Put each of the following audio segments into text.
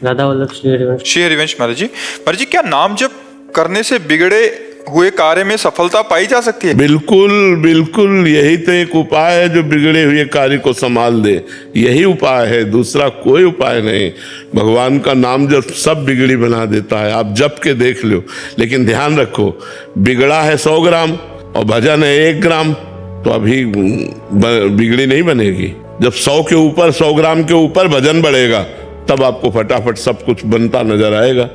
राधा वल्लभ श्री हरिवंश। श्री हरिवंश महाराज जी क्या नाम जप करने से बिगड़े हुए कार्य में सफलता पाई जा सकती है? बिल्कुल बिल्कुल, यही तो एक उपाय है जो बिगड़े हुए कार्य को संभाल दे। यही उपाय है, दूसरा कोई उपाय नहीं। भगवान का नाम जब सब बिगड़ी बना देता है, आप जप के देख लो। लेकिन ध्यान रखो, बिगड़ा है 100 ग्राम और भजन है 1 ग्राम, तो अभी बिगड़ी नहीं बनेगी। जब 100 के ऊपर, 100 ग्राम के ऊपर भजन बढ़ेगा, तब आपको फटाफट सब कुछ बनता नजर आएगा।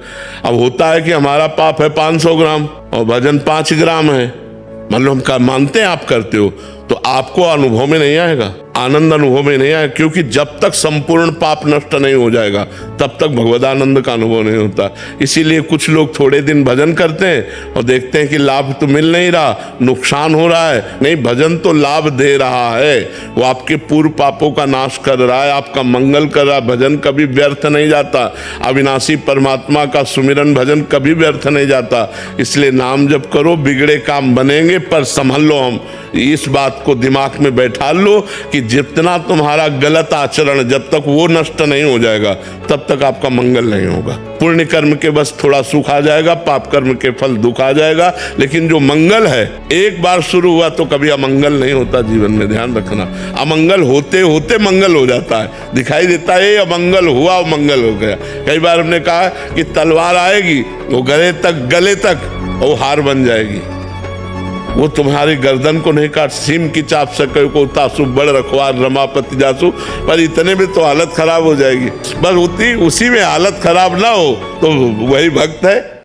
अब होता है कि हमारा पाप है 500 ग्राम और भजन 5 ग्राम है, मान लो हम मानते हैं आप करते हो, तो आपको अनुभव में नहीं आएगा, आनंद अनुभव में नहीं आएगा, क्योंकि जब तक संपूर्ण पाप नष्ट नहीं हो जाएगा तब तक भगवदानंद का अनुभव नहीं होता। इसीलिए कुछ लोग थोड़े दिन भजन करते हैं और देखते हैं कि लाभ तो मिल नहीं रहा, नुकसान हो रहा है। नहीं, भजन तो लाभ दे रहा है, वो आपके पूर्व पापों का नाश कर रहा है, आपका मंगल कर रहा है। भजन कभी व्यर्थ नहीं जाता, अविनाशी परमात्मा का सुमिरन भजन कभी व्यर्थ नहीं जाता। इसलिए नाम जप करो, बिगड़े काम बनेंगे, पर संभल लो। हम इस बात को दिमाग में बैठा लो कि जितना तुम्हारा गलत आचरण, जब तक वो नष्ट नहीं हो जाएगा तब तक आपका मंगल नहीं होगा। पुण्य कर्म के बस थोड़ा सुख आ जाएगा, पाप कर्म के फल दुख आ जाएगा, लेकिन जो मंगल है एक बार शुरू हुआ तो कभी अमंगल नहीं होता जीवन में। ध्यान रखना, अमंगल होते होते मंगल हो जाता है, दिखाई देता है अमंगल हुआ, मंगल हो गया। कई बार हमने कहा कि तलवार आएगी, वो गले तक वो हार बन जाएगी, वो तुम्हारी गर्दन को नहीं काट, सीम की चाप सके को तासु बड़ रखवार रमापति जासु, पर इतने में तो हालत खराब हो जाएगी। बस उसी में हालत खराब ना हो तो वही भक्त है।